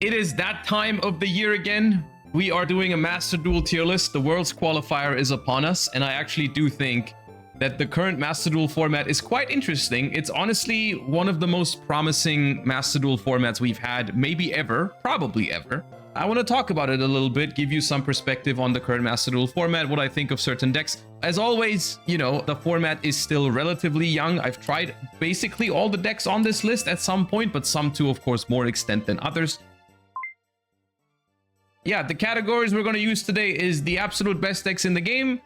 It is that time of the year again. We are doing a Master Duel tier list. The World's Qualifier is upon us, and I actually do think that the current Master Duel format is quite interesting. It's honestly one of the most promising Master Duel formats we've had, maybe ever, probably ever. I want to talk about it a little bit, give you some perspective on the current Master Duel format, what I think of certain decks. As always, you know, the format is still relatively young. I've tried basically all the decks on this list at some point, but some to, of course, more extent than others. Yeah, the categories we're going to use today is the absolute best decks in the game,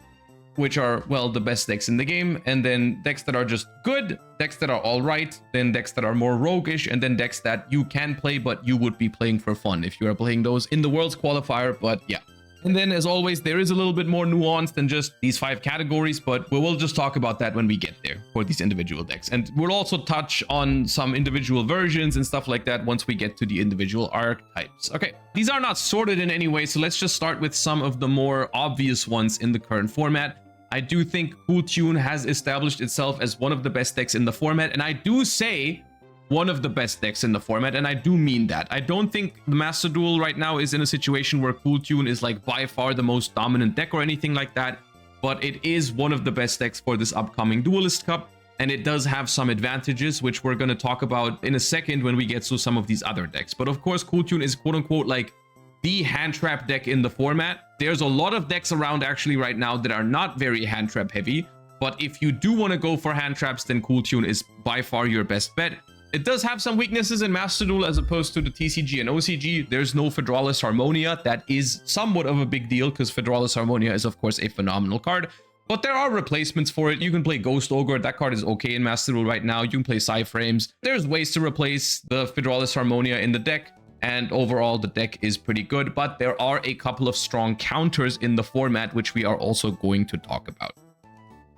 which are, well, the best decks in the game, and then decks that are just good, decks that are all right, then decks that are more roguish, and then decks that you can play, but you would be playing for fun if you are playing those in the World's Qualifier, but yeah. And then, as always, there is a little bit more nuance than just these 5 categories, but we'll just talk about that when we get there for these individual decks. And we'll also touch on some individual versions and stuff like that once we get to the individual archetypes. Okay, these are not sorted in any way, so let's just start with some of the more obvious ones in the current format. I do think Cool Tune has established itself as one of the best decks in the format, and I do say one of the best decks in the format, and I do mean that. I don't think the Master Duel right now is in a situation where Cool Tune is like by far the most dominant deck or anything like that, but it is one of the best decks for this upcoming Duelist Cup, and it does have some advantages, which we're going to talk about in a second when we get to some of these other decks. But of course, Cool Tune is quote-unquote like the hand trap deck in the format. There's a lot of decks around actually right now that are not very hand trap heavy, but if you do want to go for hand traps, then Cool Tune is by far your best bet. It does have some weaknesses in Master Duel as opposed to the TCG and OCG. There's no Fedralis Harmonia. That is somewhat of a big deal because Fedralis Harmonia is, of course, a phenomenal card. But there are replacements for it. You can play Ghost Ogre. That card is okay in Master Duel right now. You can play Psyframes. There's ways to replace the Fedralis Harmonia in the deck. And overall, the deck is pretty good. But there are a couple of strong counters in the format, which we are also going to talk about.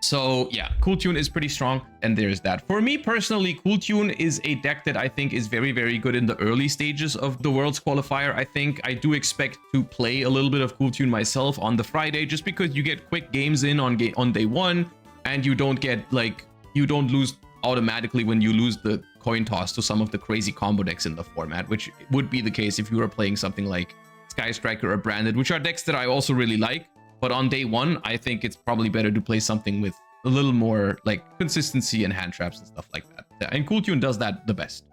So yeah, Cool Tune is pretty strong, and there's that. For me personally, Cool Tune is a deck that I think is very, very good in the early stages of the World's Qualifier. I think I do expect to play a little bit of Cool Tune myself on the Friday, just because you get quick games in on day one, and you don't get like, you don't lose automatically when you lose the coin toss to some of the crazy combo decks in the format, which would be the case if you were playing something like Sky Striker or Branded, which are decks that I also really like. But on day one, I think it's probably better to play something with a little more like consistency and hand traps and stuff like that. And Cool Tune does that the best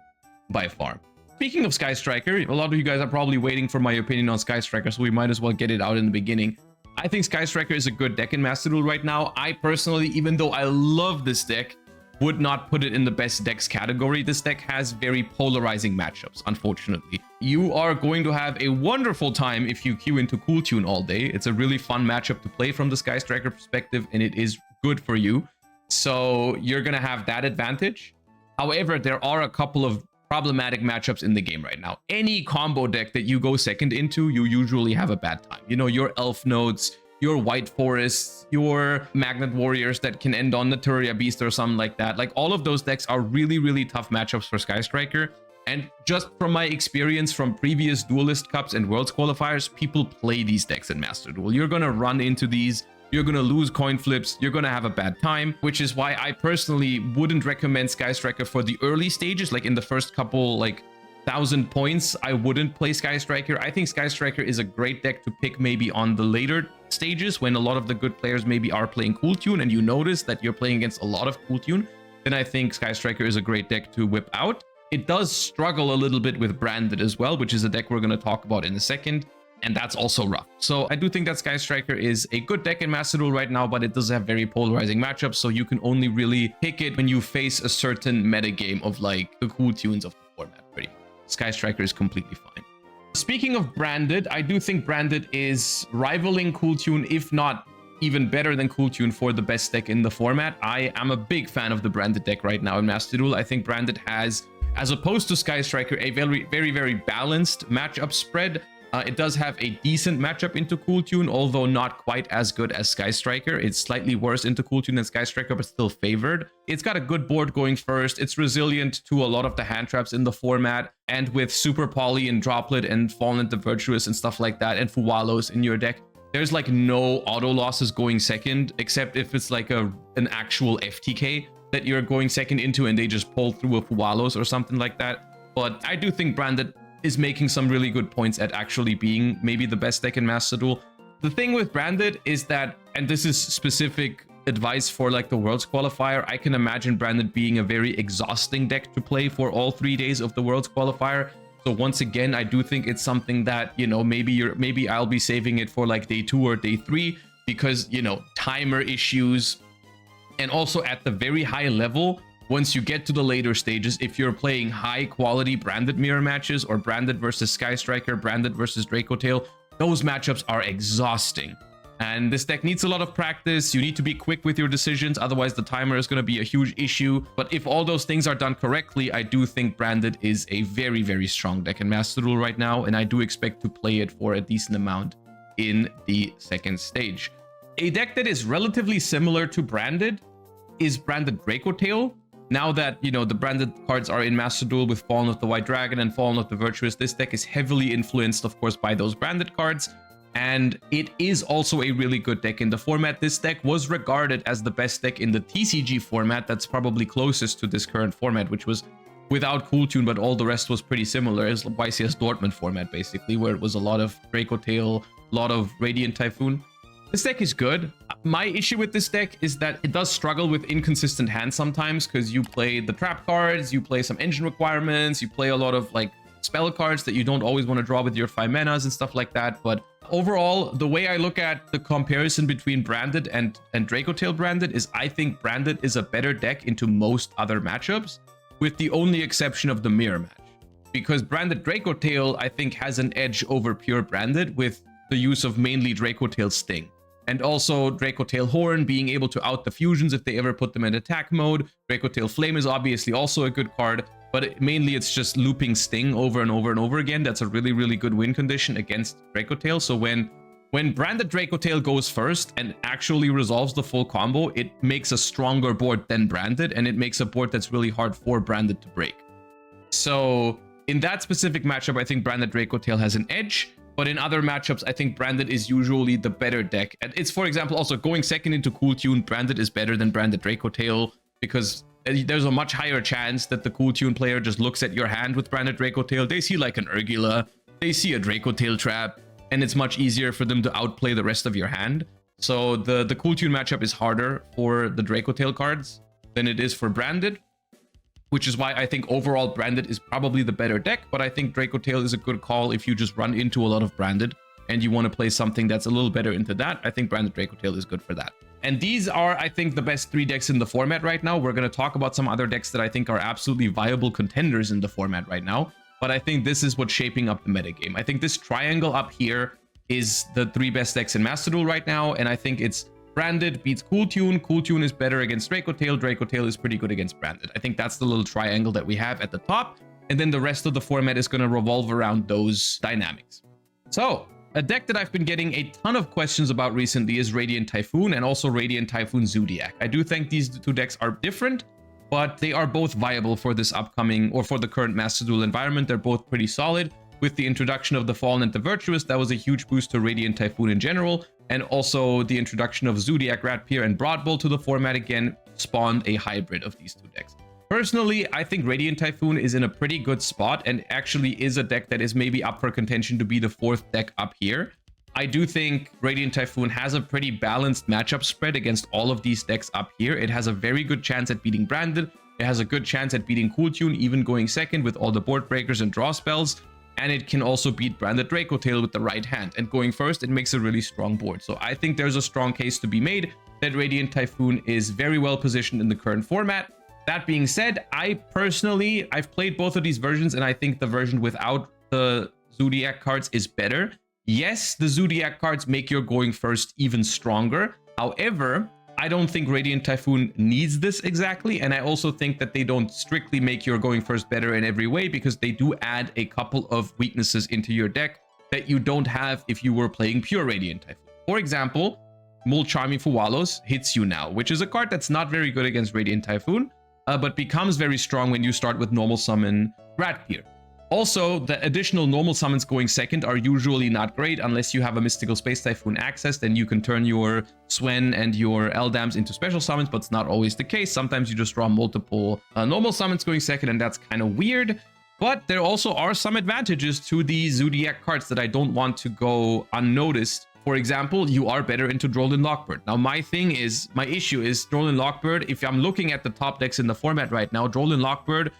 by far. Speaking of Sky Striker, a lot of you guys are probably waiting for my opinion on Sky Striker, so we might as well get it out in the beginning. I think Sky Striker is a good deck in Master Duel right now. I personally, even though I love this deck, would not put it in the best decks category. This deck has very polarizing matchups, unfortunately. You are going to have a wonderful time if you queue into Cool Tune all day. It's a really fun matchup to play from the Sky Striker perspective, and it is good for you. So you're going to have that advantage. However, there are a couple of problematic matchups in the game right now. Any combo deck that you go second into, you usually have a bad time. You know, your Elf Nodes, your White Forests, your Magnet Warriors that can end on Naturia Beast or something like that. Like, all of those decks are really, really tough matchups for Sky Striker. And just from my experience from previous Duelist Cups and Worlds Qualifiers, people play these decks in Master Duel. You're going to run into these, you're going to lose coin flips, you're going to have a bad time, which is why I personally wouldn't recommend Sky Striker for the early stages. Like in the first couple, like 1,000 points, I wouldn't play Sky Striker. I think Sky Striker is a great deck to pick maybe on the later stages when a lot of the good players maybe are playing Cool Tune and you notice that you're playing against a lot of Cool Tune. Then I think Sky Striker is a great deck to whip out. It does struggle a little bit with Branded as well, which is a deck we're going to talk about in a second, and that's also rough. So I do think that Sky Striker is a good deck in Master Duel right now, but it does have very polarizing matchups, so you can only really pick it when you face a certain metagame of like the Cool Tunes of the format. Pretty much. Sky Striker is completely fine. Speaking of Branded, I do think Branded is rivaling Cool Tune, if not even better than Cool Tune, for the best deck in the format. I am a big fan of the Branded deck right now in Master Duel. I think Branded has, as opposed to Sky Striker, a very, very, very balanced matchup spread. It does have a decent matchup into Cool Tune, although not quite as good as Sky Striker. It's slightly worse into Cool Tune than Sky Striker, but still favored. It's got a good board going first. It's resilient to a lot of the hand traps in the format. And with Super Poly and Droplet and Fallen the Virtuous and stuff like that, and Fuwalos in your deck, there's like no auto losses going second, except if it's like an actual FTK that you're going second into and they just pull through a Fuwalos or something like that. But I do think Branded is making some really good points at actually being maybe the best deck in Master Duel. The thing with Branded is that, and this is specific advice for like the Worlds Qualifier, I can imagine Branded being a very exhausting deck to play for all 3 days of the Worlds Qualifier. So once again, I do think it's something that, you know, maybe I'll be saving it for like day 2 or day 3 because, you know, timer issues. And also at the very high level, once you get to the later stages, if you're playing high quality Branded mirror matches or Branded versus Sky Striker, Branded versus Draco Tail, those matchups are exhausting. And this deck needs a lot of practice. You need to be quick with your decisions, otherwise the timer is going to be a huge issue. But if all those things are done correctly, I do think Branded is a very, very strong deck in Master Duel right now, and I do expect to play it for a decent amount in the second stage. A deck that is relatively similar to Branded is Branded Draco Tail. Now that, you know, the Branded cards are in Master Duel with Fallen of the White Dragon and Fallen of the Virtuous, this deck is heavily influenced, of course, by those Branded cards. And it is also a really good deck in the format. This deck was regarded as the best deck in the TCG format. That's probably closest to this current format, which was without Cool Tune, but all the rest was pretty similar. It's YCS Dortmund format, basically, where it was a lot of Draco Tail, a lot of Radiant Typhoon. This deck is good. My issue with this deck is that it does struggle with inconsistent hands sometimes, because you play the trap cards, you play some engine requirements, you play a lot of like spell cards that you don't always want to draw with your 5 manas and stuff like that. But overall, the way I look at the comparison between Branded and Draco Tail Branded is I think Branded is a better deck into most other matchups, with the only exception of the mirror match. Because Branded Draco Tail, I think, has an edge over pure Branded with the use of mainly Draco Tail Sting. And also Draco Tail Horn being able to out the fusions if they ever put them in attack mode. Draco Tail Flame is obviously also a good card, but mainly it's just looping Sting over and over and over again. That's a really, really good win condition against Draco Tail. So when Branded Draco Tail goes first and actually resolves the full combo, it makes a stronger board than Branded, and it makes a board that's really hard for Branded to break. So in that specific matchup, I think Branded Draco Tail has an edge. But in other matchups, I think Branded is usually the better deck. And it's, for example, also going second into Cool Tune, Branded is better than Branded Draco Tail, because there's a much higher chance that the Cool Tune player just looks at your hand with Branded Draco Tail. They see like an Urgula, they see a Draco Tail trap, and it's much easier for them to outplay the rest of your hand. So the Cool Tune matchup is harder for the Draco Tail cards than it is for Branded, which is why I think overall Branded is probably the better deck. But I think Draco Tail is a good call if you just run into a lot of Branded and you want to play something that's a little better into that. I think Branded Draco Tail is good for that. And these are, I think, the best 3 decks in the format right now. We're going to talk about some other decks that I think are absolutely viable contenders in the format right now. But I think this is what's shaping up the metagame. I think this triangle up here is the 3 best decks in Master Duel right now. And I think it's Branded beats Cool Tune. Cool Tune is better against Draco Tail. Draco Tail is pretty good against Branded. I think that's the little triangle that we have at the top. And then the rest of the format is going to revolve around those dynamics. So a deck that I've been getting a ton of questions about recently is Radiant Typhoon and also Radiant Typhoon Zodiac. I do think these 2 decks are different, but they are both viable for this upcoming or for the current Master Duel environment. They're both pretty solid. With the introduction of the Fallen and the Virtuous, that was a huge boost to Radiant Typhoon in general. And also the introduction of Zodiac, Ratpier, and Broadbull to the format again spawned a hybrid of these 2 decks. Personally, I think Radiant Typhoon is in a pretty good spot and actually is a deck that is maybe up for contention to be the 4th deck up here. I do think Radiant Typhoon has a pretty balanced matchup spread against all of these decks up here. It has a very good chance at beating Branded. It has a good chance at beating Cool Tune, even going second with all the board breakers and draw spells. And it can also beat Branded Draco Tail with the right hand. And going first, it makes a really strong board. So I think there's a strong case to be made that Radiant Typhoon is very well positioned in the current format. That being said, I've played both of these versions, and I think the version without the Zodiac cards is better. Yes, the Zodiac cards make your going first even stronger. However, I don't think Radiant Typhoon needs this exactly, and I also think that they don't strictly make your going first better in every way, because they do add a couple of weaknesses into your deck that you don't have if you were playing pure Radiant Typhoon. For example, Mul Charming Fuwalos hits you now, which is a card that's not very good against Radiant Typhoon, but becomes very strong when you start with normal summon Ratpier. Also, the additional normal summons going second are usually not great unless you have a Mystical Space Typhoon access. Then you can turn your Swen and your Eldams into special summons, but it's not always the case. Sometimes you just draw multiple normal summons going second, and that's kind of weird. But there also are some advantages to the Zodiac cards that I don't want to go unnoticed. For example, you are better into Droll and Lockbird. Now, my issue is Droll and Lockbird. If I'm looking at the top decks in the format right now, Droll and Lockbird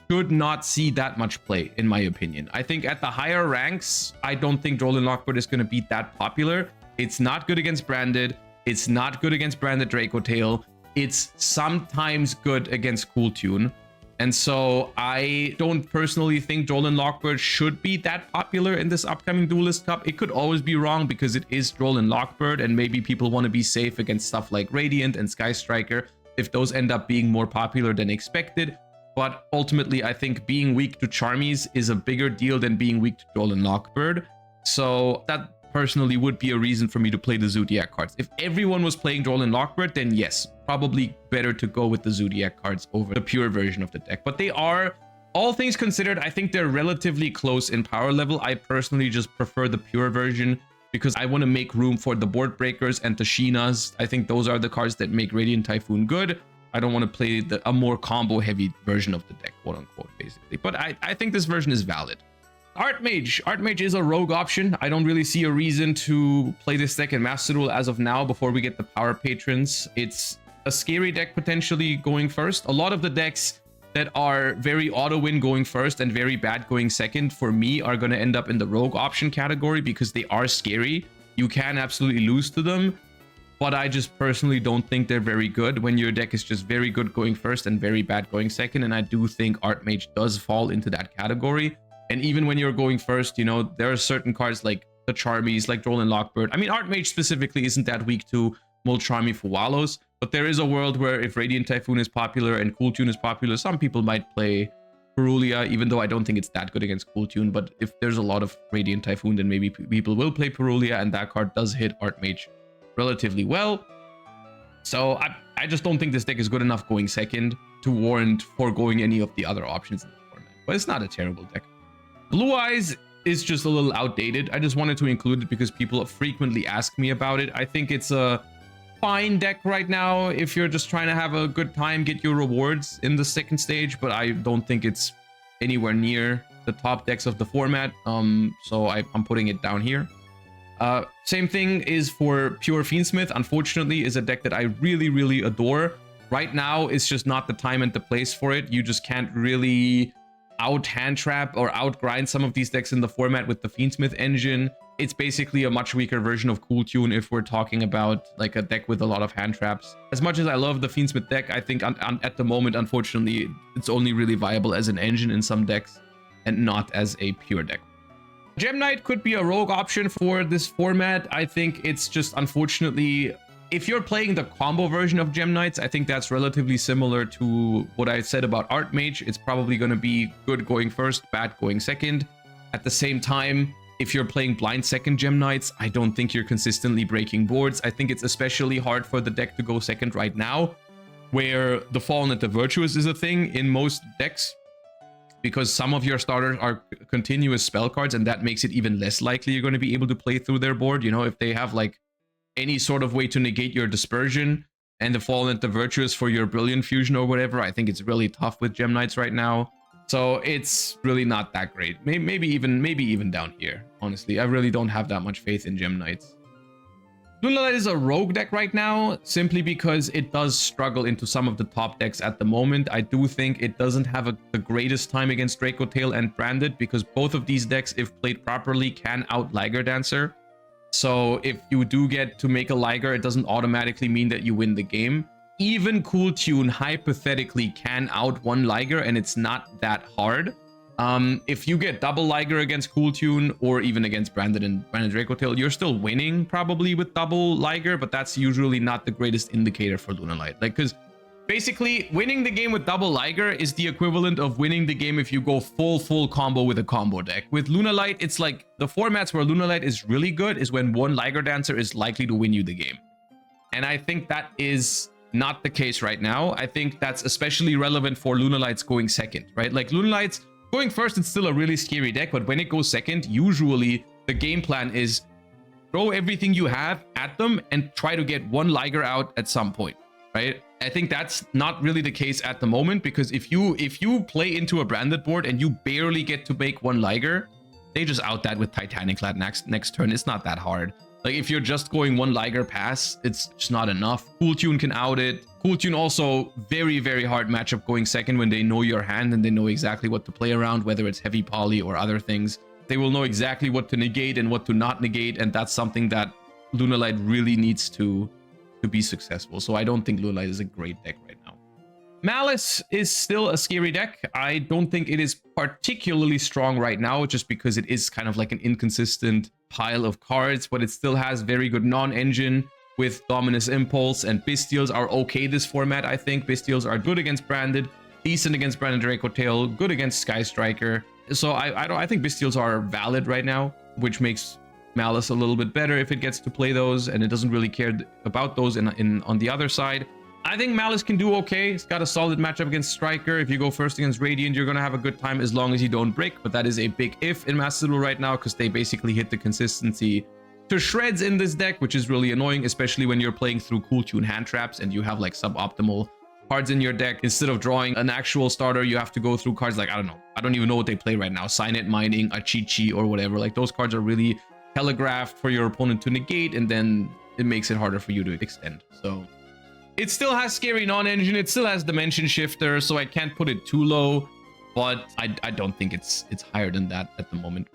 should not see that much play, in my opinion. I think at the higher ranks, I don't think Droll and Lockbird is going to be that popular. It's not good against Branded. It's not good against Branded Draco Tail. It's sometimes good against Cool Tune. And so I don't personally think Droll and Lockbird should be that popular in this upcoming Duelist Cup. It could always be wrong because it is Droll and Lockbird, and maybe people want to be safe against stuff like Radiant and Sky Striker if those end up being more popular than expected. But ultimately, I think being weak to Charmies is a bigger deal than being weak to Droll and Lockbird. So that personally would be a reason for me to play the Zodiac cards. If everyone was playing Droll and Lockbird, then yes, probably better to go with the Zodiac cards over the pure version of the deck. But they are, all things considered, I think they're relatively close in power level. I personally just prefer the pure version because I want to make room for the Board Breakers and the Sheenas. I think those are the cards that make Radiant Typhoon good. I don't want to play a more combo heavy version of the deck, quote unquote, basically. But I think this version is valid. Archmage. Archmage is a rogue option. I don't really see a reason to play this deck in Master Duel as of now before we get the Power Patrons. It's a scary deck potentially going first. A lot of the decks that are very auto-win going first and very bad going second, for me, are going to end up in the rogue option category because they are scary. You can absolutely lose to them, but I just personally don't think they're very good when your deck is just very good going first and very bad going second. And I do think Archmage does fall into that category. And even when you're going first, you know, there are certain cards like the Charmies, like Droll and Lockbird. I mean, Archmage specifically isn't that weak to Molcharmy for Wallows, but there is a world where if Radiant Typhoon is popular and Cool Tune is popular, some people might play Perulia, even though I don't think it's that good against Cool Tune. But if there's a lot of Radiant Typhoon, then maybe people will play Perulia, and that card does hit Archmage relatively well. So I just don't think this deck is good enough going second to warrant foregoing any of the other options in the format. But it's not a terrible deck. Blue Eyes is just a little outdated. I just wanted to include it because people frequently ask me about it. I think it's a fine deck right now if you're just trying to have a good time, get your rewards in the second stage, but I don't think it's anywhere near the top decks of the format. So I'm putting it down here. Same thing is for Pure Fiendsmith. Unfortunately, is a deck that I really, really adore. Right now, it's just not the time and the place for it. You just can't really out hand trap or out grind some of these decks in the format with the Fiendsmith engine. It's basically a much weaker version of Cool Tune if we're talking about like a deck with a lot of hand traps. As much as I love the Fiendsmith deck, I think at the moment, unfortunately, it's only really viable as an engine in some decks and not as a pure deck. Gem Knight could be a rogue option for this format. I think it's just, unfortunately, if you're playing the combo version of Gem Knights, I think that's relatively similar to what I said about Archmage. It's probably going to be good going first, bad going second. At the same time, if you're playing blind second Gem Knights, I don't think you're consistently breaking boards. I think it's especially hard for the deck to go second right now, where the Fallen and the Virtuous is a thing in most decks, because some of your starters are continuous spell cards, and that makes it even less likely you're going to be able to play through their board. You know, if they have like any sort of way to negate your Dispersion and the Fallen and the Virtuous for your Brilliant Fusion or whatever, I think it's really tough with Gem Knights right now. So it's really not that great. Maybe even down here. Honestly, I really don't have that much faith in Gem Knights. Lunalight is a rogue deck right now, simply because it does struggle into some of the top decks at the moment. I do think it doesn't have the greatest time against Draco Tail and Branded, because both of these decks, if played properly, can out Liger Dancer. So if you do get to make a Liger, it doesn't automatically mean that you win the game. Even Cool Tune hypothetically can out one Liger, and it's not that hard. If you get double Liger against Cool Tune, or even against Branded Draco Tail, you're still winning probably with double Liger, but that's usually not the greatest indicator for Lunalight. Like, because basically winning the game with double Liger is the equivalent of winning the game if you go full combo with a combo deck. With Lunalight, it's like the formats where Lunalight is really good is when one Liger Dancer is likely to win you the game. And I think that is not the case right now. I think that's especially relevant for Lunalight's going second, right? Like Lunalight's going first, it's still a really scary deck, but when it goes second, usually the game plan is throw everything you have at them and try to get one Liger out at some point, right? I think that's not really the case at the moment, because if you play into a branded board and you barely get to make one Liger, they just out that with Titanic Lad next turn. It's not that hard. Like if you're just going one Liger pass, it's just not enough. Cool Tune can out it. Cool Tune also very, very hard matchup going second when they know your hand and they know exactly what to play around, whether it's heavy poly or other things. They will know exactly what to negate and what to not negate, and that's something that Lunalight really needs to be successful. So I don't think Lunalight is a great deck right now. Malice is still a scary deck. I don't think it is particularly strong right now, just because it is kind of like an inconsistent pile of cards, but it still has very good non-engine with Dominus Impulse, and Bestials are okay this format, I think. Bestials are good against Branded, decent against Branded Draco Tail, good against Sky Striker. So I think Bestials are valid right now, which makes Malice a little bit better if it gets to play those, and it doesn't really care about those on the other side. I think Malice can do okay. It's got a solid matchup against Striker. If you go first against Radiant, you're going to have a good time as long as you don't break, but that is a big if in Master Duel right now, because they basically hit the consistency to shreds in this deck, which is really annoying, especially when you're playing through Cool Tune hand traps and you have like suboptimal cards in your deck. Instead of drawing an actual starter, you have to go through cards like, I don't even know what they play right now, Signet Mining, a Chi-Chi or whatever. Like those cards are really telegraphed for your opponent to negate, and then it makes it harder for you to extend. So it still has scary non-engine, it still has Dimension Shifter, so I can't put it too low, but I don't think it's higher than that at the moment.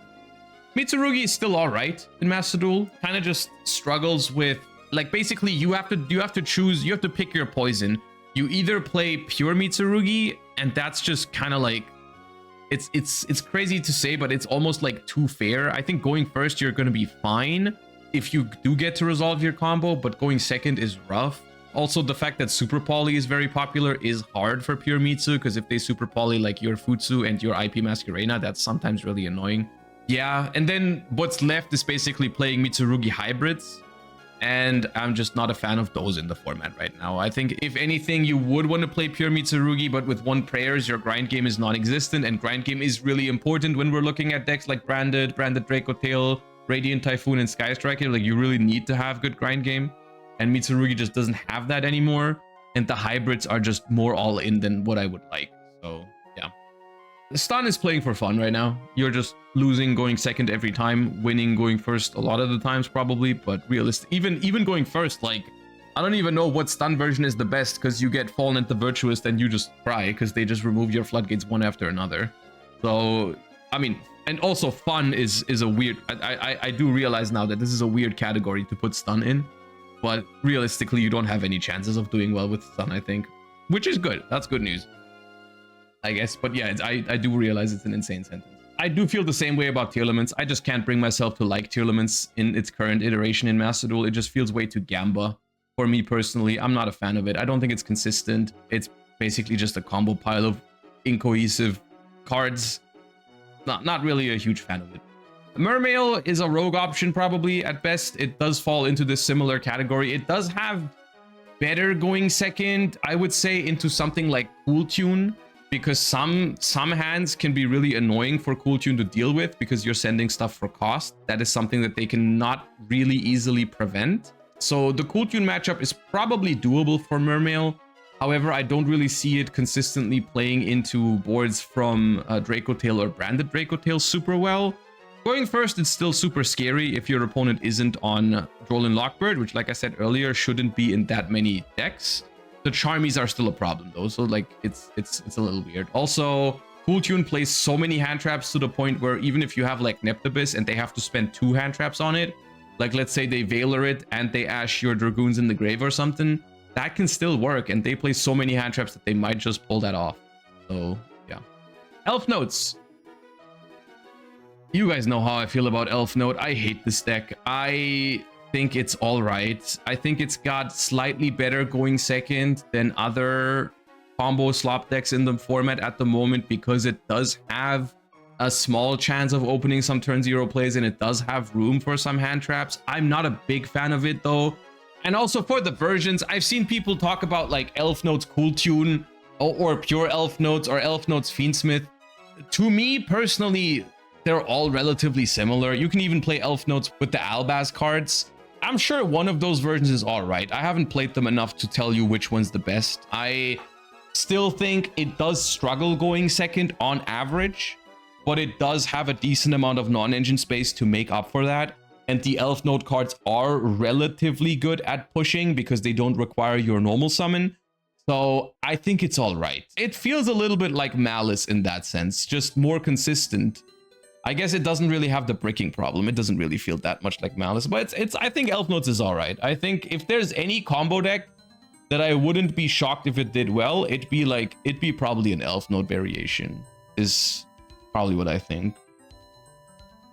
Mitsurugi is still all right in Master Duel. Kind of just struggles with, like, basically you have to choose, you have to pick your poison. You either play pure Mitsurugi, and that's just kind of like, it's crazy to say, but it's almost like too fair. I think going first you're going to be fine if you do get to resolve your combo, but going second is rough. Also, the fact that Super Poly is very popular is hard for pure Mitsu, because if they Super Poly like your Futsu and your IP Masquerena, that's sometimes really annoying. Yeah, and then what's left is basically playing Mitsurugi hybrids, and I'm just not a fan of those in the format right now. I think if anything, you would want to play pure Mitsurugi, but with one prayers, your grind game is non-existent, and grind game is really important when we're looking at decks like Branded Draco Tail, Radiant Typhoon, and Sky Striker. Like, you really need to have good grind game, and Mitsurugi just doesn't have that anymore, and the hybrids are just more all-in than what I would like. So yeah, Stun is playing for fun right now. You're just losing going second every time, winning going first a lot of the times probably, but realistic, even going first, like, I don't even know what stun version is the best, because you get Fallen at the Virtuous and you just cry because they just remove your floodgates one after another. So I mean, and also fun is a weird, I do realize now that this is a weird category to put stun in, but realistically you don't have any chances of doing well with stun, I think, which is good. That's good news, I guess. But yeah, I do realize it's an insane sentence. I do feel the same way about Tear Elements. I just can't bring myself to like Tear Elements in its current iteration in Master Duel. It just feels way too gamba for me personally. I'm not a fan of it. I don't think it's consistent. It's basically just a combo pile of incohesive cards. Not really a huge fan of it. Mermail is a rogue option probably at best. It does fall into this similar category. It does have better going second, I would say, into something like Cool Tune, because some hands can be really annoying for Cool Tune to deal with because you're sending stuff for cost. That is something that they can not really easily prevent. So the Cool Tune matchup is probably doable for Mermail. However, I don't really see it consistently playing into boards from Draco Tail or Branded Draco Tail super well. Going first, it's still super scary if your opponent isn't on Droll Lockbird, which, like I said earlier, shouldn't be in that many decks. The Charmies are still a problem though, so like it's a little weird. Also, Cool Tune plays so many hand traps to the point where even if you have like Neptibus and they have to spend 2 hand traps on it, like let's say they Veiler it and they Ash your Dragoons in the grave or something, that can still work, and they play so many hand traps that they might just pull that off. So yeah. Elf Notes. You guys know how I feel about Elf Note. I hate this deck. I think it's all right. I think it's got slightly better going second than other combo slop decks in the format at the moment, because it does have a small chance of opening some turn 0 plays, and it does have room for some hand traps. I'm not a big fan of it though. And also for the versions, I've seen people talk about like Elf Notes Cool Tune or pure Elf Notes or Elf Notes Fiendsmith. To me personally, they're all relatively similar. You can even play Elf Notes with the Albaz cards. I'm sure one of those versions is all right. I haven't played them enough to tell you which one's the best. I still think it does struggle going second on average, but it does have a decent amount of non-engine space to make up for that. And the Elf Node cards are relatively good at pushing because they don't require your normal summon. So I think it's all right. It feels a little bit like Malice in that sense, just more consistent. I guess it doesn't really have the bricking problem. It doesn't really feel that much like Malice, but it's I think Elf Nodes is all right. I think if there's any combo deck that I wouldn't be shocked if it did well, it'd be probably an Elf Node variation is probably what I think.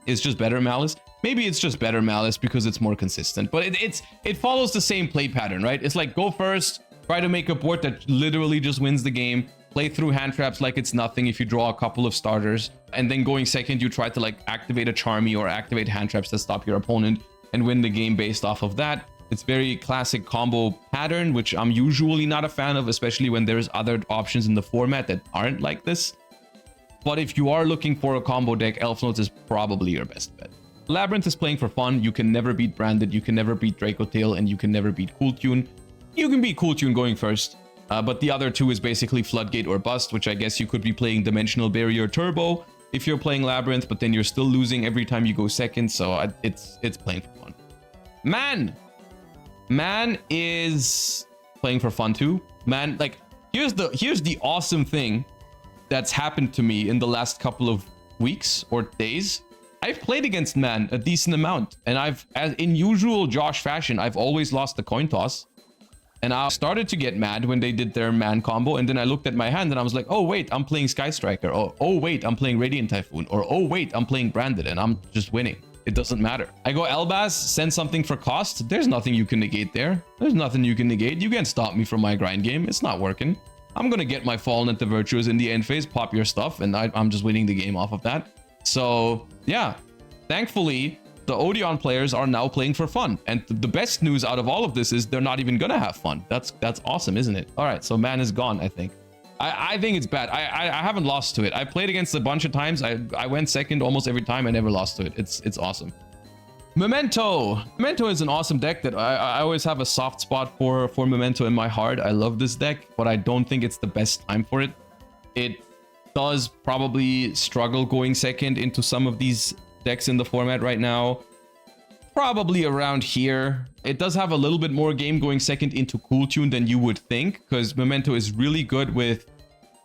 It's just better Malice. Maybe it's just better Malice because it's more consistent, but it follows the same play pattern, right? It's like go first, try to make a board that literally just wins the game, play through hand traps like it's nothing if you draw a couple of starters, and then going second, you try to like activate a Charmy or activate hand traps to stop your opponent and win the game based off of that. It's very classic combo pattern, which I'm usually not a fan of, especially when there's other options in the format that aren't like this. But if you are looking for a combo deck, Elf Nodes is probably your best bet. Labyrinth is playing for fun. You can never beat Branded, you can never beat Draco Tail, and you can never beat Cool Tune. You can beat Cool Tune going first, but the other two is basically Floodgate or Bust, which I guess you could be playing Dimensional Barrier Turbo if you're playing Labyrinth, but then you're still losing every time you go second, so it's playing for fun. Man is playing for fun too. Man, like, here's the awesome thing that's happened to me in the last couple of weeks or days. I've played against Man a decent amount, and as in usual Josh fashion, I've always lost the coin toss. And I started to get mad when they did their Man combo, and then I looked at my hand and I was like, oh wait, I'm playing Sky Striker. Oh wait, I'm playing Radiant Typhoon. Or oh wait, I'm playing Branded, and I'm just winning. It doesn't matter. I go Elbaz, send something for cost. There's nothing you can negate there. There's nothing you can negate. You can't stop me from my grind game. It's not working. I'm gonna get my Fallen at the Virtuous in the end phase, pop your stuff, and I'm just winning the game off of that. So yeah, thankfully, the Odeon players are now playing for fun. And the best news out of all of this is they're not even gonna have fun. That's awesome, isn't it? All right, so Man is gone, I think. I think it's bad. I haven't lost to it. I played against it a bunch of times. I went second almost every time. I never lost to it. It's awesome. Memento. Memento is an awesome deck that I always have a soft spot for Memento in my heart. I love this deck, but I don't think it's the best time for it. It does probably struggle going second into some of these decks in the format right now. Probably around here. It does have a little bit more game going second into Cool Tune than you would think, because Memento is really good with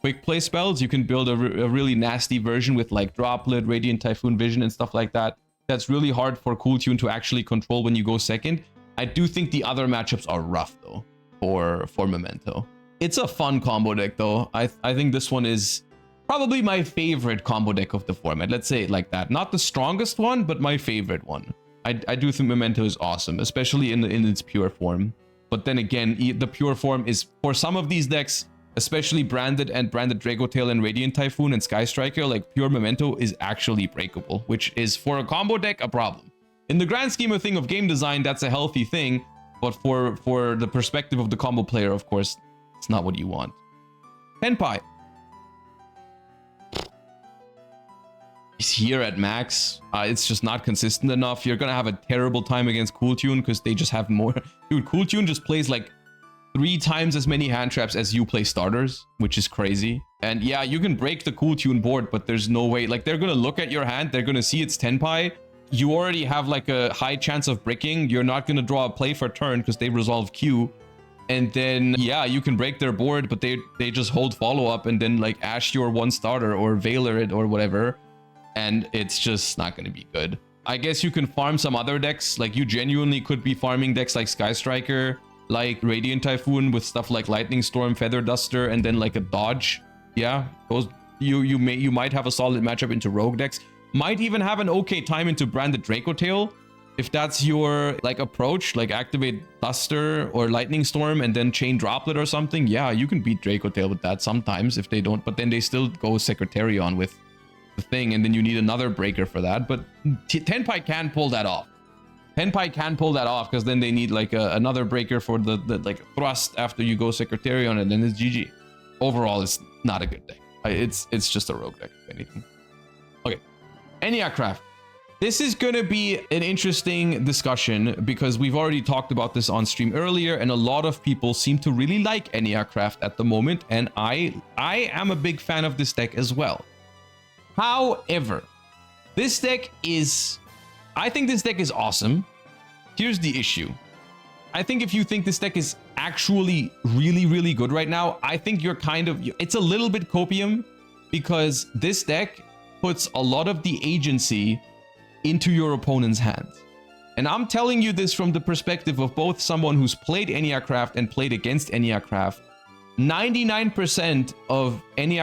quick play spells. You can build a really nasty version with like Droplet, Radiant Typhoon Vision, and stuff like that. That's really hard for Cool Tune to actually control when you go second. I do think the other matchups are rough though for Memento. It's a fun combo deck though. I think this one is probably my favorite combo deck of the format. Let's say it like that. Not the strongest one, but my favorite one. I do think Memento is awesome, especially in its pure form. But then again, the pure form is, for some of these decks, especially Branded and Branded Draco Tail and Radiant Typhoon and Sky Striker, like pure Memento is actually breakable, which is for a combo deck a problem. In the grand scheme of game design, that's a healthy thing, but for the perspective of the combo player, of course, it's not what you want. Tenpai. He's here at max. It's just not consistent enough. You're gonna have a terrible time against Cool Tune because they just have more. Dude, Cool Tune just plays like 3 times as many hand traps as you play starters, which is crazy. And yeah, you can break the Cool Tune board, but there's no way. Like, they're gonna look at your hand, they're gonna see it's Tenpai. You already have like a high chance of bricking. You're not gonna draw a play for turn because they resolve Q. And then yeah, you can break their board, but they just hold follow up and then like Ash your one starter or Veiler it or whatever. And it's just not going to be good. I guess you can farm some other decks. Like, you genuinely could be farming decks like Sky Striker, like Radiant Typhoon with stuff like Lightning Storm, Feather Duster, and then like a dodge. Yeah, those you might have a solid matchup into rogue decks. Might even have an okay time into Branded Draco Tail. If that's your like approach, like activate Duster or Lightning Storm and then chain Droplet or something. Yeah, you can beat Draco Tail with that sometimes if they don't, but then they still go Secretarion with the thing, and then you need another breaker for that. But Tenpai can pull that off. Tenpai can pull that off because then they need like another breaker for the like thrust after you go Secretarion, and then it's GG. Overall, it's not a good deck. It's just a rogue deck, if anything. Okay, Eniac Craft. This is going to be an interesting discussion because we've already talked about this on stream earlier, and a lot of people seem to really like Craft at the moment, and I am a big fan of this deck as well. However, this deck is... I think this deck is awesome. Here's the issue. I think if you think this deck is actually really, really good right now, I think you're kind of... It's a little bit copium because this deck puts a lot of the agency into your opponent's hands. And I'm telling you this from the perspective of both someone who's played Craft and played against Craft. 99% of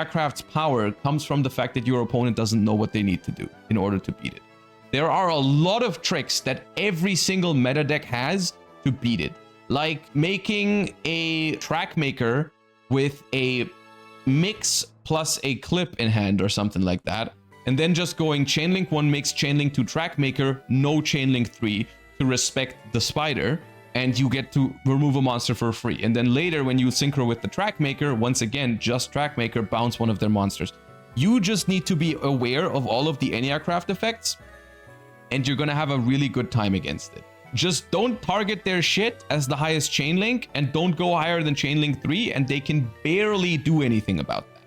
Craft's power comes from the fact that your opponent doesn't know what they need to do in order to beat it. There are a lot of tricks that every single meta deck has to beat it. Like making a track maker with a mix plus a clip in hand or something like that. And then just going Chainlink 1 mix, Chainlink 2 track maker, no Chainlink 3 to respect the spider. And you get to remove a monster for free. And then later when you synchro with the track maker, once again, just track maker, bounce one of their monsters. You just need to be aware of all of the Craft effects. And you're going to have a really good time against it. Just don't target their shit as the highest Chainlink. And don't go higher than Chainlink 3. And they can barely do anything about that.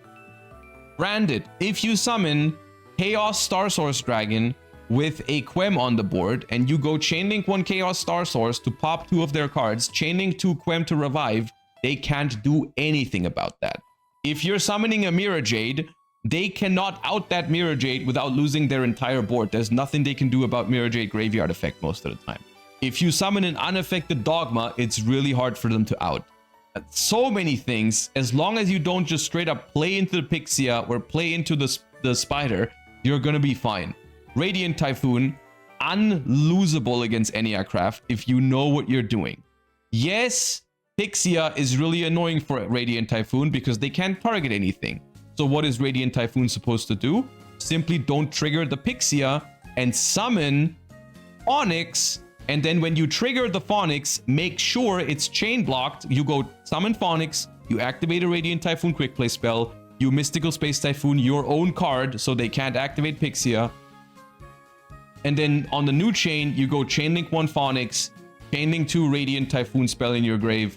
Granted, if you summon Chaos Star Source Dragon with a Quem on the board, and you go Chainlink 1 Chaos Star Source to pop 2 of their cards, Chainlink 2 Quem to revive, they can't do anything about that. If you're summoning a Mirror Jade, they cannot out that Mirror Jade without losing their entire board. There's nothing they can do about Mirror Jade Graveyard effect most of the time. If you summon an unaffected Dogma, it's really hard for them to out. So many things, as long as you don't just straight up play into the Pixia or play into the Spider, you're gonna be fine. Radiant Typhoon, unlosable against Craft if you know what you're doing. Yes, Pixia is really annoying for Radiant Typhoon because they can't target anything. So what is Radiant Typhoon supposed to do? Simply don't trigger the Pixia and summon Phonix. And then when you trigger the Phonix, make sure it's chain blocked. You go summon Phonix, you activate a Radiant Typhoon quick play spell, you Mystical Space Typhoon your own card so they can't activate Pixia. And then on the new chain, you go Chainlink 1 Phonix, Chainlink 2 Radiant Typhoon spell in your grave,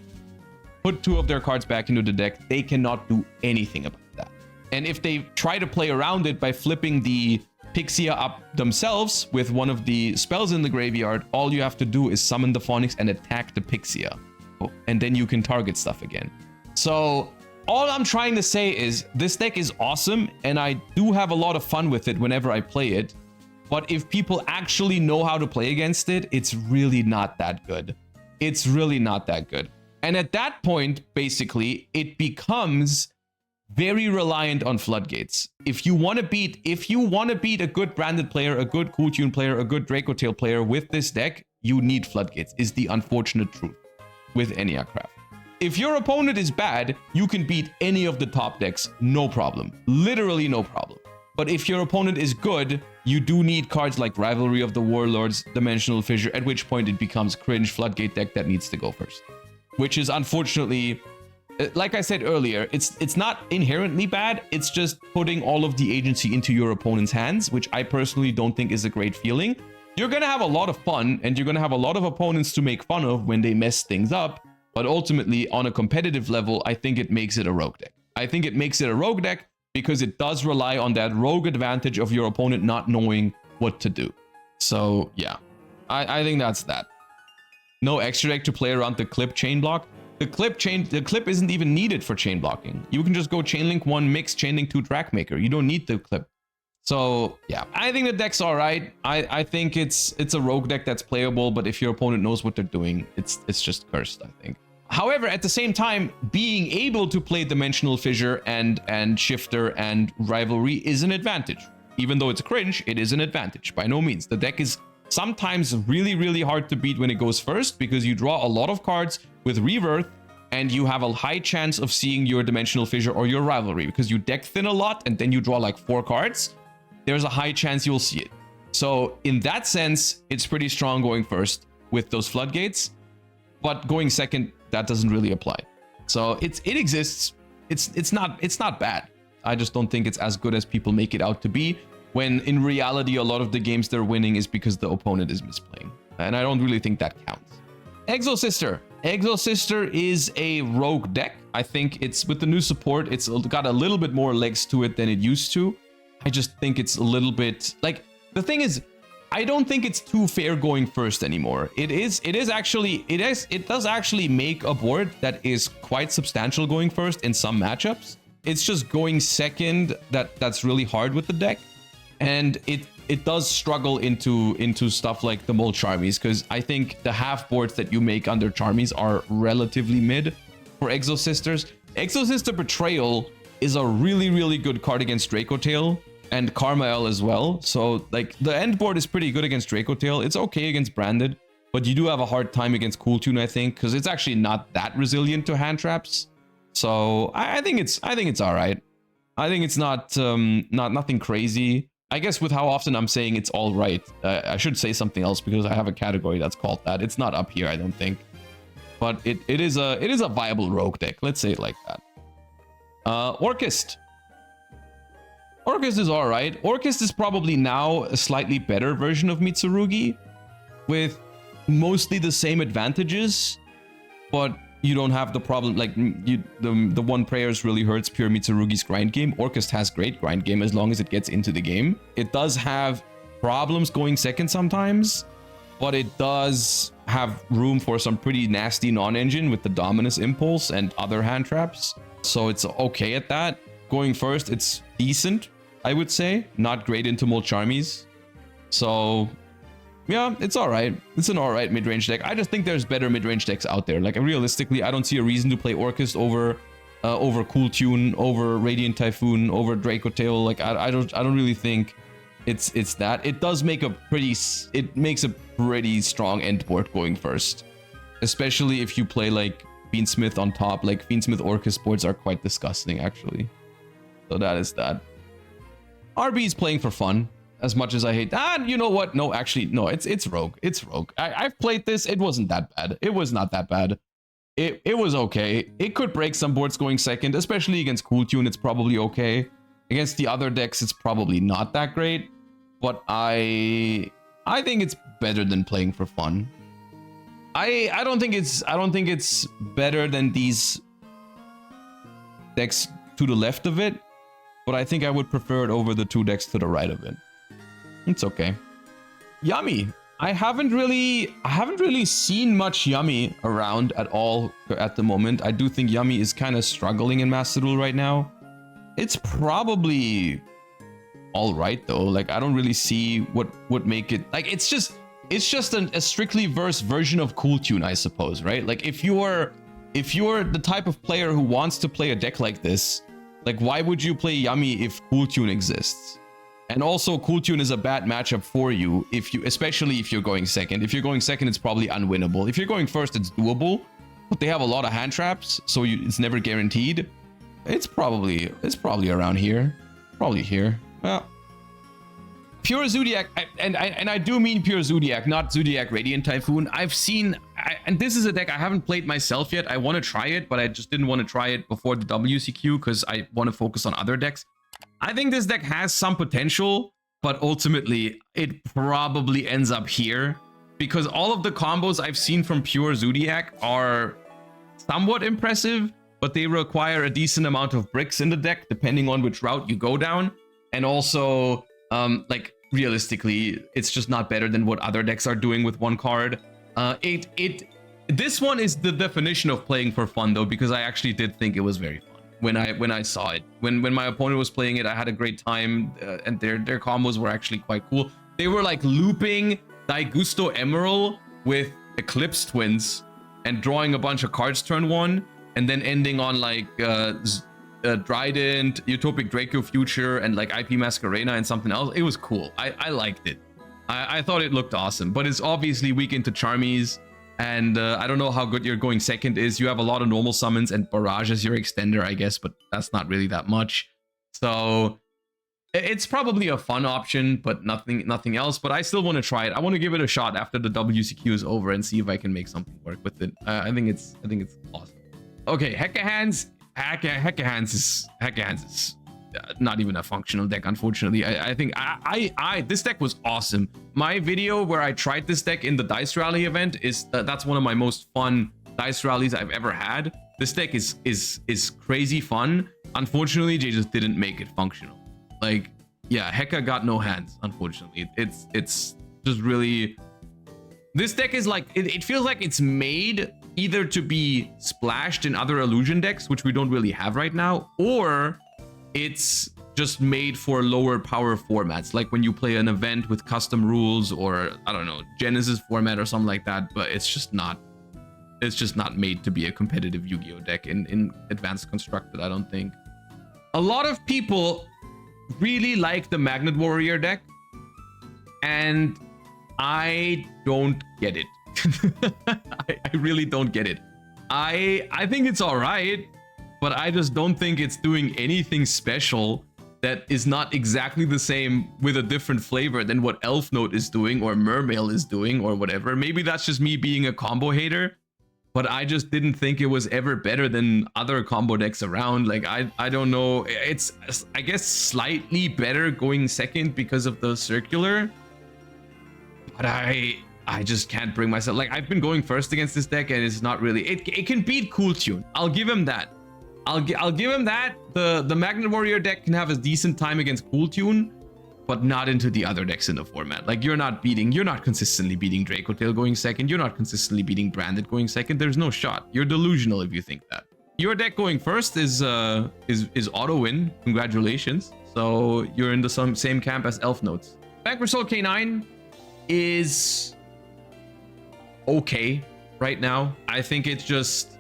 put 2 of their cards back into the deck. They cannot do anything about that. And if they try to play around it by flipping the Pixia up themselves with one of the spells in the graveyard, all you have to do is summon the Phonix and attack the Pixia. And then you can target stuff again. So all I'm trying to say is this deck is awesome, and I do have a lot of fun with it whenever I play it. But if people actually know how to play against it, it's really not that good. It's really not that good. And at that point, basically, it becomes very reliant on floodgates. If you want to beat a good branded player, a good Cool Tune player, a good Draco Tail player with this deck, you need floodgates, is the unfortunate truth with Craft. If your opponent is bad, you can beat any of the top decks, no problem. Literally no problem. But if your opponent is good, you do need cards like Rivalry of the Warlords, Dimensional Fissure, at which point it becomes cringe floodgate deck that needs to go first. Which is unfortunately, like I said earlier, it's not inherently bad, it's just putting all of the agency into your opponent's hands, which I personally don't think is a great feeling. You're gonna have a lot of fun, and you're gonna have a lot of opponents to make fun of when they mess things up, but ultimately, on a competitive level, I think it makes it a rogue deck. I think it makes it a rogue deck because it does rely on that rogue advantage of your opponent not knowing what to do. So yeah, I think that's that. No extra deck to play around the clip chain block. The clip isn't even needed for chain blocking. You can just go Chainlink 1 mix, Chainlink 2 track maker. You don't need the clip. So yeah, I think the deck's all right. I think it's a rogue deck that's playable, but if your opponent knows what they're doing, it's just cursed, I think. However, at the same time, being able to play Dimensional Fissure and Shifter and Rivalry is an advantage. Even though it's cringe, it is an advantage. By no means. The deck is sometimes really, really hard to beat when it goes first because you draw a lot of cards with Rebirth and you have a high chance of seeing your Dimensional Fissure or your Rivalry because you deck thin a lot and then you draw like 4 cards. There's a high chance you'll see it. So in that sense, it's pretty strong going first with those floodgates. But going second, that doesn't really apply. So it exists. It's not bad. I just don't think it's as good as people make it out to be. when in reality, a lot of the games they're winning is because the opponent is misplaying. And I don't really think that counts. Exo Sister. Exo Sister is a rogue deck. I think it's with the new support, it's got a little bit more legs to it than it used to. I just think it's a little bit like the thing is, I don't think it's too fair going first anymore. It does actually make a board that is quite substantial going first in some matchups. It's just going second that's really hard with the deck. And it does struggle into stuff like the Mole Charmies, because I think the half boards that you make under Charmies are relatively mid for Exo Sisters. Exo Sister Betrayal is a really, really good card against Draco Tail and Karmael as well. So like the end board is pretty good against Draco Tail. It's okay against Branded, but you do have a hard time against Cool Tune, I think, because it's actually not that resilient to hand traps. So I think it's all right. I think it's nothing crazy. I guess with how often I'm saying it's all right, I should say something else because I have a category that's called that. It's not up here, I don't think, but it is a viable rogue deck. Let's say it like that. Orchist. Orchist is all right. Orchist is probably now a slightly better version of Mitsurugi with mostly the same advantages, but you don't have the problem like the one prayers really hurts pure Mitsurugi's grind game. Orchist has great grind game as long as it gets into the game. It does have problems going second sometimes, but it does have room for some pretty nasty non-engine with the Dominus Impulse and other hand traps. So it's okay at that. Going first, it's decent, I would say. Not great into Mole Charmies. So yeah, it's all right. It's an all right mid-range deck. I just think there's better mid-range decks out there. Like realistically, I don't see a reason to play Orchist over Cool Tune, over Radiant Typhoon, over Draco Tail. Like I don't really think it's that. It does make it makes a pretty strong end board going first, especially if you play like Fiendsmith on top. Like Fiendsmith Orchist boards are quite disgusting actually. So that is that. RB is playing for fun. As much as I hate that, you know what? No, actually, no, it's rogue. It's rogue. I've played this. It wasn't that bad. It was not that bad. It was okay. It could break some boards going second, especially against Cool Tune. It's probably okay. Against the other decks, it's probably not that great. But I think it's better than playing for fun. I don't think it's better than these decks to the left of it, but I think I would prefer it over the two decks to the right of it. It's okay. Yummy. I haven't really seen much Yummy around at all at the moment. I do think Yummy is kind of struggling in Master Duel right now. It's probably all right though. Like I don't really see what would make it like it's just a strictly verse version of Cool Tune, I suppose, right? Like if you're the type of player who wants to play a deck like this, like why would you play Yummy if Cool Tune exists? And also, Cool Tune is a bad matchup for you, especially if you're going second. If you're going second, it's probably unwinnable. If you're going first, it's doable, but they have a lot of hand traps, so it's never guaranteed. It's probably around here, probably here. Well, Pure Zodiac, and I do mean Pure Zodiac, not Zodiac Radiant Typhoon. I've seen, and this is a deck I haven't played myself yet. I want to try it, but I just didn't want to try it before the WCQ because I want to focus on other decks. I think this deck has some potential, but ultimately it probably ends up here because all of the combos I've seen from Pure Zodiac are somewhat impressive, but they require a decent amount of bricks in the deck depending on which route you go down. And also, like realistically, it's just not better than what other decks are doing with one card. This one is the definition of playing for fun though, because I actually did think it was very fun. When I saw it, when my opponent was playing it, I had a great time, and their combos were actually quite cool. They were like looping Daigusto Emerald with Eclipse Twins and drawing a bunch of cards turn one, and then ending on like Trident, Utopic Draco Future, and like IP Masquerena and something else. It was cool. I liked it. I thought it looked awesome, but it's obviously weak into Charmies. And I don't know how good your going second is. You have a lot of normal summons and Barrage as your extender, I guess, but that's not really that much. So it's probably a fun option, but nothing else. But I still want to try it. I want to give it a shot after the WCQ is over and see if I can make something work with it. I think it's awesome. Okay, Hecka Hands is not even a functional deck, unfortunately. I think this deck was awesome. My video where I tried this deck in the Dice Rally event is that's one of my most fun Dice Rallies I've ever had. This deck is crazy fun. Unfortunately, they just didn't make it functional. Like, yeah, Heka got no hands, unfortunately. It's just really... This deck is like, it feels like it's made either to be splashed in other illusion decks, which we don't really have right now, or it's just made for lower power formats, like when you play an event with custom rules, or I don't know, Genesis format or something like that. But it's just not made to be a competitive Yu-Gi-Oh deck in Advanced Constructed, I don't think. A lot of people really like the Magnet Warrior deck, and I don't get it. I really don't get it. I think it's all right, but I just don't think it's doing anything special that is not exactly the same with a different flavor than what Elf Note is doing or Mermail is doing or whatever. Maybe that's just me being a combo hater, but I just didn't think it was ever better than other combo decks around. Like, I don't know. It's, I guess, slightly better going second because of the circular, but I just can't bring myself. Like, I've been going first against this deck, and it's not really... It can beat Cool Tune. I'll give him that. I'll give him that. The Magnet Warrior deck can have a decent time against Cool Tune, but not into the other decks in the format. Like, you're not consistently beating Draco Tail going second. You're not consistently beating Branded going second. There's no shot. You're delusional if you think that. Your deck going first is auto win. Congratulations. So you're in the same camp as Elf Notes. Back Soul K9 is okay right now. I think it's just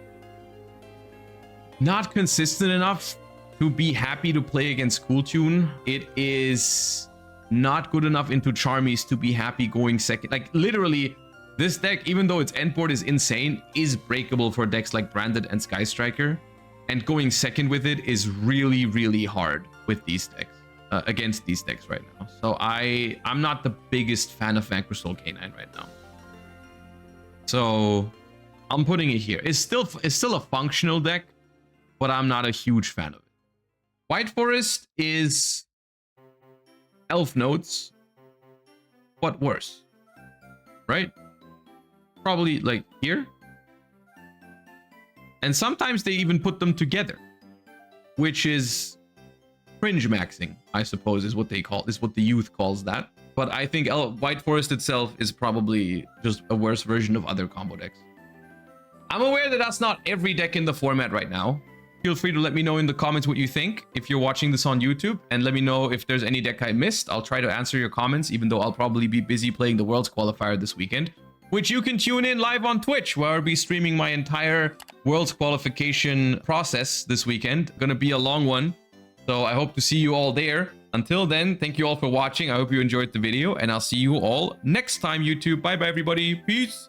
not consistent enough to be happy to play against Cool Tune. It is not good enough into Charmies to be happy going second. Like, literally, this deck, even though its endboard is insane, is breakable for decks like Branded and Sky Striker, and going second with it is really, really hard with these decks, against these decks right now. So I'm not the biggest fan of Vanquish Soul K9 right now. So I'm putting it here. It's still a functional deck, but I'm not a huge fan of it. White Forest is Elf Notes, but worse, right? Probably like here. And sometimes they even put them together, which is cringe maxing, I suppose, is what the youth calls that. But I think White Forest itself is probably just a worse version of other combo decks. I'm aware that that's not every deck in the format right now. Feel free to let me know in the comments what you think if you're watching this on YouTube, and let me know if there's any deck I missed. I'll try to answer your comments, even though I'll probably be busy playing the Worlds Qualifier this weekend, which you can tune in live on Twitch, where I'll be streaming my entire Worlds Qualification process this weekend. Gonna be a long one, so I hope to see you all there. Until then, thank you all for watching. I hope you enjoyed the video, and I'll see you all next time, YouTube. Bye bye, everybody. Peace.